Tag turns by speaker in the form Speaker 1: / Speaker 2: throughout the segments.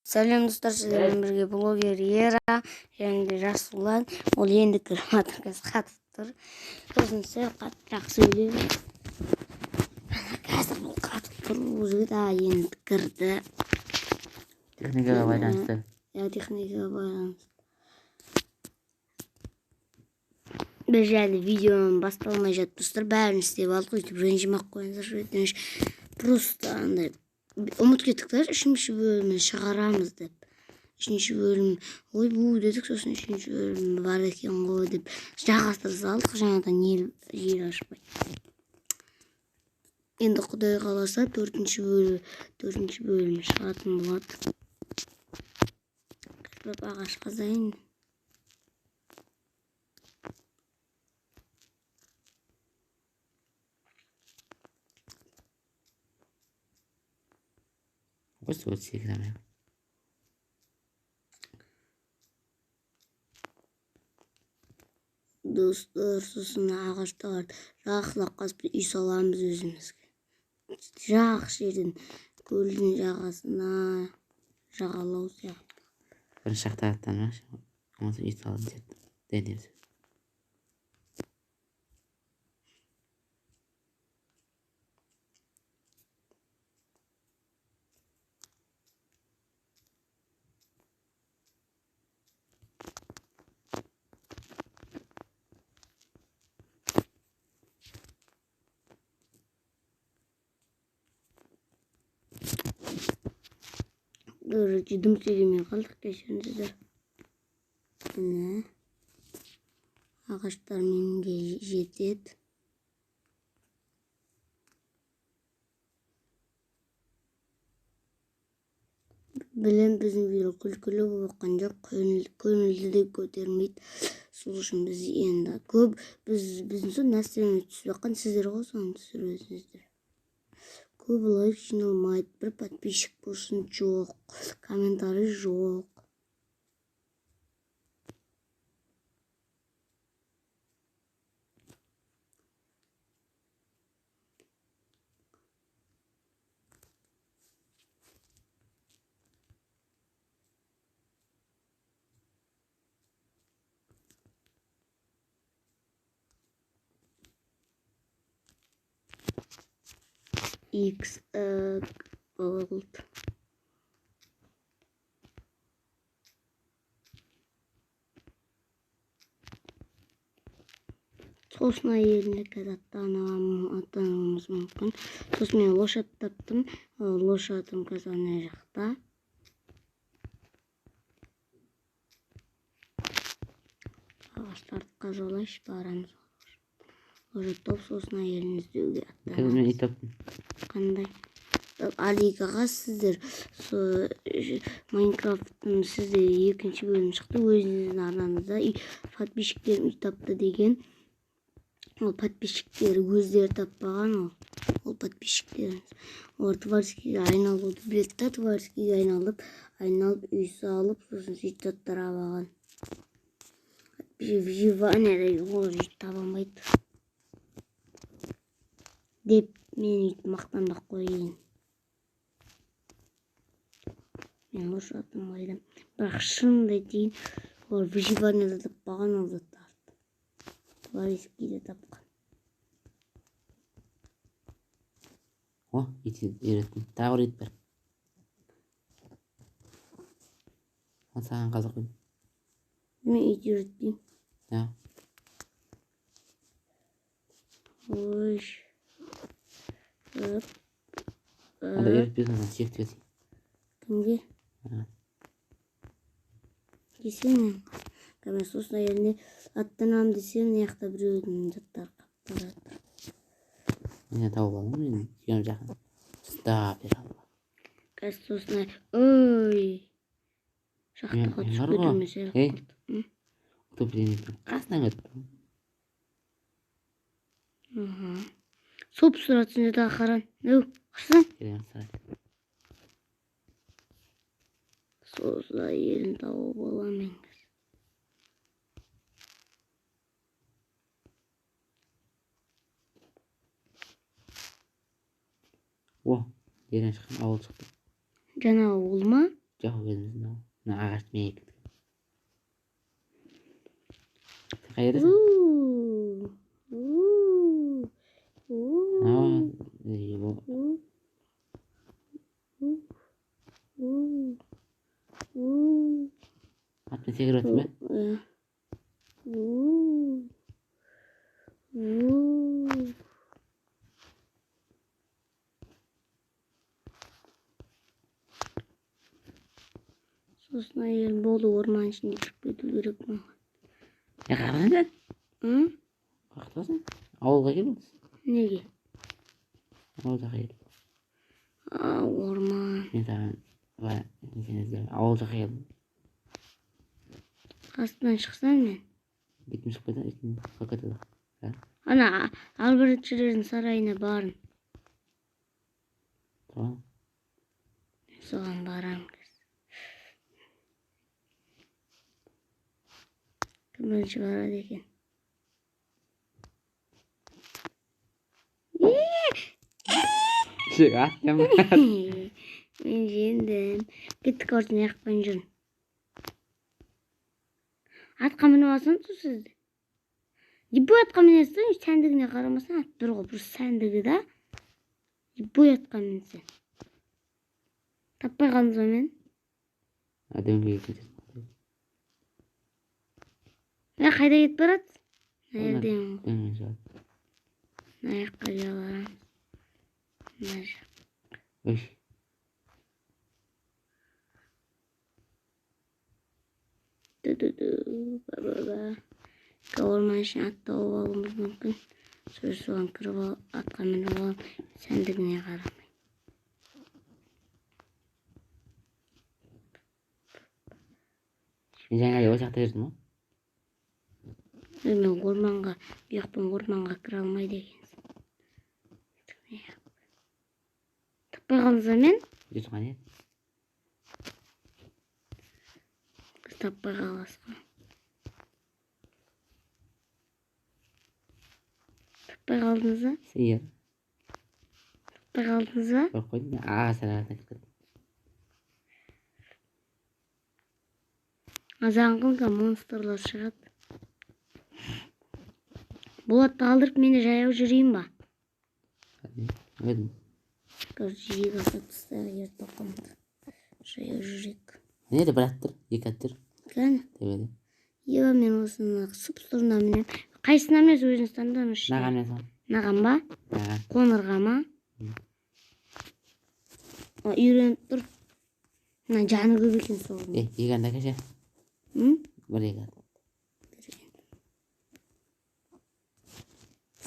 Speaker 1: Сәлем достар, сіздермен бірге блогер Ера және Расулан. Ол енді кіріп жатыр, қазір қатып тұр. Сосын сәл қаттырақ сөйлеймін. Қазір бұл қатып тұр, уже да енді кірді.
Speaker 2: Техникаға байланысты.
Speaker 1: Техникаға байланысты. Біз және видеоның басталмай жатты достар, бәрін істеп алдық, өйтіп ренжімей-ақ қойыңыздар, өтініш. Просто андай ұмытып кеттік та, үшінші бөлімін шығарамыз деп. Үшінші бөлім ойбу дедік, сосын үшінші бөлім бар екен ғой деп жағастыра салдық, жаңадан жер ашпай. Енді Құдай қаласа төртінші бөлім шығатын болады. Кіріп ағаш қазайын.
Speaker 2: Просто вот секіраме.
Speaker 1: Достар, сосын ағаштар жақсылап қазып үй саламыз өзімізге. Жақсы жерден көлдің жағасына жағалау сияқты.
Speaker 2: Бірінші жақтағаттан ма? Ondan үй салып денеміз.
Speaker 1: Дым сөйлемей қалдық, кешіріңіздер. Міне ағаштар менге жетеді. Білем, біздің видео күлкілі болып жатқан жоқ, көңілді де көтермейді. Сол үшін біз енді көп біздің сол нәрсемен түсіп жатқан сіздер ғой, соны түсіріп өзіңіздер. Көп лайк жиналмайды, бір подписчик болсын жоқ, комментарий жоқ. X болды. Сосын әйеліне қазір аттануымыз мүмкін. Сосын мен лошадь таптым. Лошадым қазір ана жақта. Ағаштарды қазалайшы, барамыз. Лошадь топ, сосын әйелін іздеуге аттанамыз.
Speaker 2: Мен үй таптым.
Speaker 1: Қандай? Алигаға сіздер Майнкрафттың сізде екінші бөлім шықты, өзіңіздің арнаңызда подписчиктерім үй тапты деген. Ол подписчиктері өздері таппаған, ол подписчиктеріміз. Олар Тварскиге айналуды біледі да, Тварскиге айналып үй салып, сосын сөйтіп заттар алған. Выживание ол жүйт табамайды деп мен үйтіп мақтанбақ қойын. Мен лошадым ойдам. Бірақ шындай дейін, олар выживание таппаған, ол заттарды. Тварскиге тапқан.
Speaker 2: О, ит үйреттім. Тағы бір ит бар. Ол саған қазақ қойым.
Speaker 1: Мен ит үйретпеймін.
Speaker 2: Да.
Speaker 1: Ой.
Speaker 2: Анда үйретпейсің, анда сүйекті өтейін.
Speaker 1: Кімге? Десең, кәме сосын әйеліне аттанам десең, яқта біреудің заттары қаптап жатыр.
Speaker 2: Мен тауып алдым, мен сүйем жақын. Ұстап бер алла.
Speaker 1: Қазір сосын ой. Шақтаға түсіп кетірмес әлі қалды.
Speaker 2: Топлениетін қасынан өттім.
Speaker 1: Соп сұратсын жата қаран. Өу, қырсын.
Speaker 2: Керем сұрайды.
Speaker 1: Сосын әйелін тауып аламын.
Speaker 2: О, Дерен шыққан ауыл шықты.
Speaker 1: Жаңа ауыл ма?
Speaker 2: Жоқ өзіміздің мына ағаш мейік. Қайырсың? Атпен секіріп отырсың ба?
Speaker 1: Сосын әйел болды орман ішінде жүріп кету керек маған.
Speaker 2: Қайдан сен? Қаяқтасың? Ауылға кел.
Speaker 1: Неге?
Speaker 2: Ауылда кел.
Speaker 1: Орман.
Speaker 2: Мен саған ауылда кел.
Speaker 1: Қасымнан шықсам мен.
Speaker 2: Итім шығып кетеді, итім қалып кетеді.
Speaker 1: Ана Албаретшілердің сарайына барын.
Speaker 2: Tamam.
Speaker 1: Соған барам. Кім бірінші барады екен?
Speaker 2: Шек аттым.
Speaker 1: Мен жеңдім. Кеттік ортын яқпен жүрін. Атқа мініп алсаңыз сізді. Ебой атқа мінесің, сәндігіне қарамасаң ат бір ғой, бір сәндігі да. Ебой атқа мінсің. Таппай қалдыңыз ба мен?
Speaker 2: Дөңге кетеді.
Speaker 1: Қайда кетіп барады? Дөңге
Speaker 2: шығады.
Speaker 1: Мына жаққа келе барамыз. Мына жақ.
Speaker 2: Өй.
Speaker 1: Ба-ба-ба. Орман ішін ат тауып алуымыз мүмкін. Соған кіріп атқа мініп алып, сәндігіне қарамай.
Speaker 2: Жаңа осы жақта жүрдің ба?
Speaker 1: Мен орманға, бұяқпен орманға кіре алмайды екенсің. Таппай қалдыңыз ба мен?
Speaker 2: Жүрген еді.
Speaker 1: Біз таппай қаласың. Таппай қалдыңыз ба?
Speaker 2: Сиыр.
Speaker 1: Таппай қалдыңыз ба?
Speaker 2: Жоқ қойдың, ағаш арасына кіріп.
Speaker 1: Азаңғылға монстрлар шығады. Болатты алдырып мені жаяу жүрейін ба?
Speaker 2: Өдім.
Speaker 1: Жиі қалса тұстағы ер тоқымды. Жаяу жүрек.
Speaker 2: Неде бір аттыр, екі аттыр.
Speaker 1: Кәні?
Speaker 2: Тебеді.
Speaker 1: Еба мен осыны сұп-сұрына мінем. Қайсына мінез өзіңіз таңдаңызшы.
Speaker 2: Наған мен сан?
Speaker 1: Наған ба?
Speaker 2: Наған.
Speaker 1: Қоңырға ма? Үйреніп тұр. Мына жаны көп екен соғын.
Speaker 2: Екі анда кеше. Бір екі ат.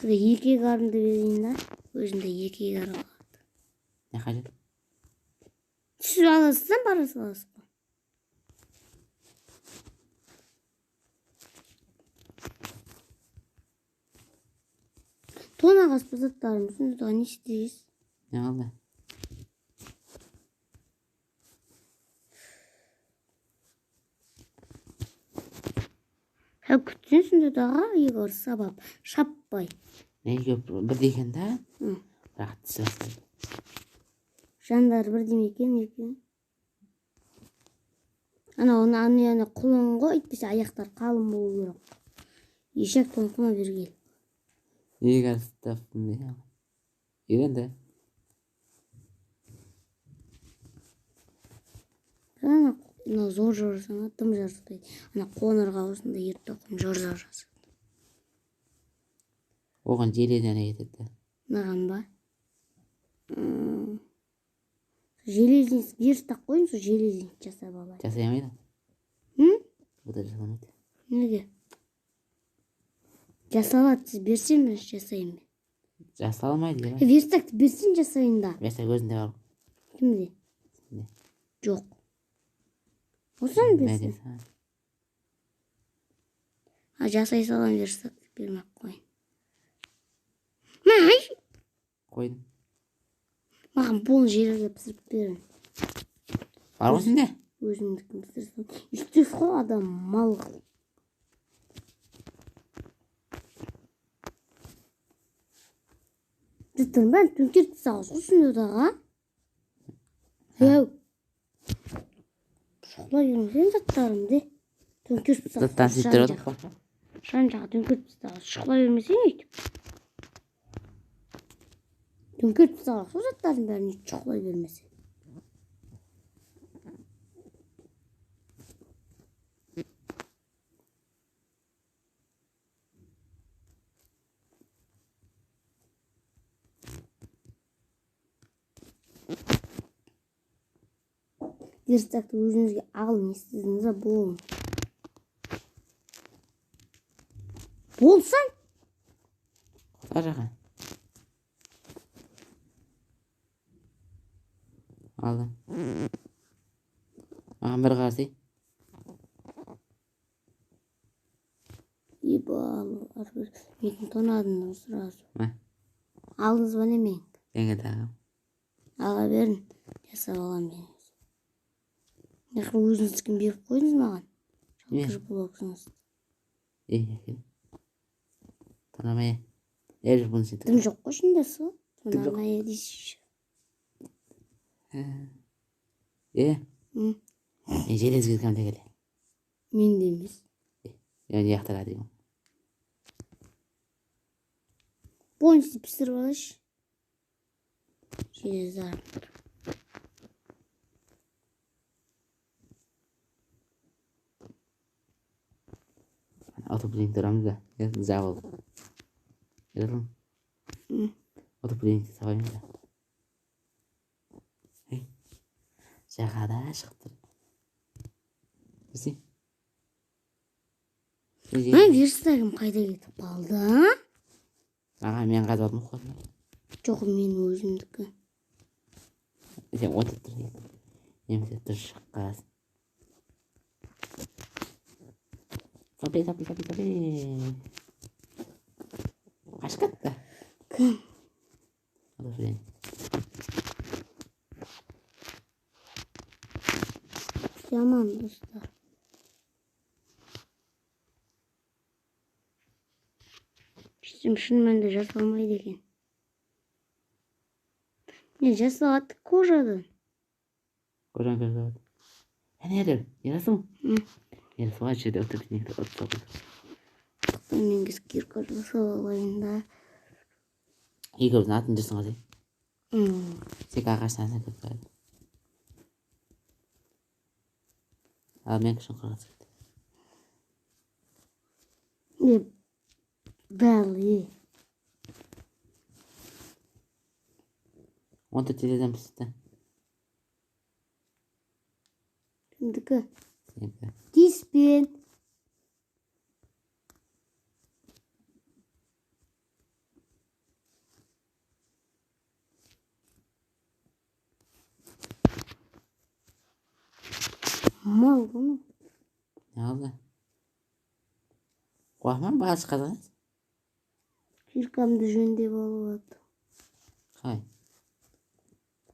Speaker 1: Сізге екі қарымды берейін да, өзімде екі қары қалады.
Speaker 2: Не қажет?
Speaker 1: Сіз аласыздан бара саласыз ба? Тонағас бұзаттарым, түсіңізді не істейсіз?
Speaker 2: Не қалды?
Speaker 1: Күтсен сүнді даға егор сабап, шаппай.
Speaker 2: Не көп бір деген да? Бірақ түсірсіз.
Speaker 1: Жандар бір демекен екен. Ана оны құлын ғой, өйтпесе аяқтар қалың болу керек. Ешек тоңқыма бергел.
Speaker 2: Егер стафтым не? Үйренді.
Speaker 1: Ана зор жорсаңа тым жарсықтайды. Ана қоңырға осында ер тоқым жор-жор жасады.
Speaker 2: Оған желеден кетеді.
Speaker 1: Наған ба? Железинск берістақ қойын, сол железинск жасап алайын.
Speaker 2: Жасай алмайды? Бұда жасаламайды.
Speaker 1: Неге? Жасалады, сіз берсен бірінші жасайын мен.
Speaker 2: Жасаламайды.
Speaker 1: Верстакты берсен жасайын да.
Speaker 2: Верстак өзінде бар.
Speaker 1: Кімде? Жоқ. Осыны берсен. Жасай салам верстакты бермек қойын. Мәй!
Speaker 2: Қойдым.
Speaker 1: Маған бұл жерге пісіріп берін.
Speaker 2: Бар осында?
Speaker 1: Өзімдікін пісірсін. Үстес қой адам мал қылып. Жыттың бән төңкерді сағыз құсынды даға. Әу. Şuqla yürümesen zatlarımdı. Tönkürüp tastağız.
Speaker 2: Zıttan sittiriyorduk bak.
Speaker 1: Şancağı tönkürüp tastağız. Şuqla yürümesen eytip. Tönkürüp tastağız. O zatların bärini şuqla yürümesen. Dirstakta özünüzge alın istediğinizde boğun. Bolsan
Speaker 2: Kotacaksın. Aldım. Ağam bir qarşı.
Speaker 1: iyi bağlı. Metin tanadın sırası.
Speaker 2: Ne?
Speaker 1: Aldınız bana emeyin.
Speaker 2: Yenge dağım.
Speaker 1: Ağa verin. Yasa olan benim. Yakın özünüz kim berip koydunuz mağan? Çalışır buloksunuz.
Speaker 2: İyi. Tanamaya. Erir bunu sittir.
Speaker 1: Dım yok koşundası. Tanamaya diş.
Speaker 2: İyi.
Speaker 1: Hı.
Speaker 2: Jelez gitken de gele.
Speaker 1: Men demiş.
Speaker 2: Yani yaxtara diyorum.
Speaker 1: Bonus pişir baş. Jelezar.
Speaker 2: Autoplane duramız da. Zaval. Görün.
Speaker 1: Hı.
Speaker 2: Autoplane savayım da. Hey. Şakada çıktı. Bizi.
Speaker 1: Ben virüslerim kayda gidip kaldı.
Speaker 2: Ağa men qazatdım qo'ydim.
Speaker 1: Çok men özümdükü.
Speaker 2: Sen o'tirtir. Yemse tush qaz. Sabi. Qashqatda. Autoplane.
Speaker 1: Yaman dostlar. Bizim şunu ben de jasalmaydı eken. Ne jasalattık kocadan.
Speaker 2: Kocan gözü. Ne eder? Yarası mı?
Speaker 1: Hı.
Speaker 2: Yarası var şeyde autoplane oturdu.
Speaker 1: Ben gizgir karısı olayında.
Speaker 2: İyi gördün atıncarsın hadi.
Speaker 1: Hmm.
Speaker 2: Sek ağaçtan sen köpürdü. Al ben kışın kırası.
Speaker 1: Ne belli.
Speaker 2: Onu da teleden pistten.
Speaker 1: Şimdiki.
Speaker 2: Sempre.
Speaker 1: Dispin. Mal bunu.
Speaker 2: Ne oldu? Korkmam bazı kazanır.
Speaker 1: Kirkamda jönde bolup.
Speaker 2: Hay.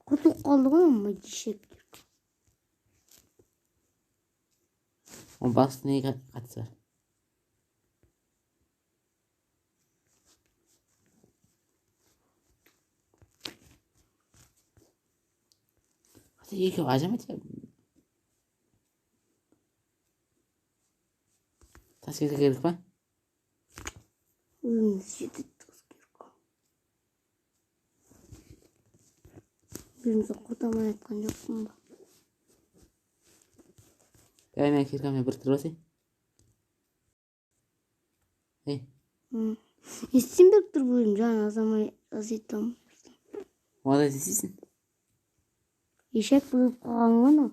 Speaker 1: Kutuk kaldı ama dişek.
Speaker 2: O bastı neyi kaçsa. Hadi iyi ki acamet ya. Tas kese gerek var.
Speaker 1: Birimize kurtamayı etken yok mu?
Speaker 2: Yani kirkamya bir tırası. Hey.
Speaker 1: İsim bektir buyum can azama azitam.
Speaker 2: O da sizsin.
Speaker 1: Eşek bulup kalan onu.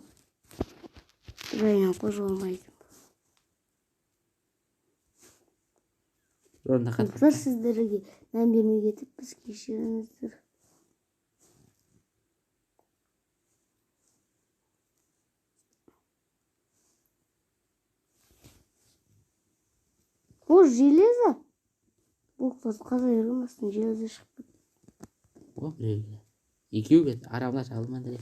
Speaker 1: Buraya koz olmaydı.
Speaker 2: Orada
Speaker 1: Kızlar
Speaker 2: katılır.
Speaker 1: sizlere ben birini getirip biz kişilerimizdir. O jeleza. Bu kız kaza yarılmasın jeleza çıktı.
Speaker 2: O böyle. İki yıl et. Aramda çalman dedi.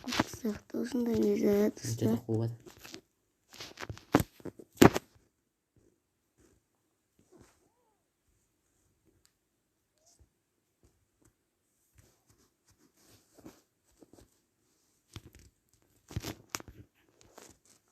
Speaker 1: Kız sıktı olsun da jeleza
Speaker 2: Çok kuvvet.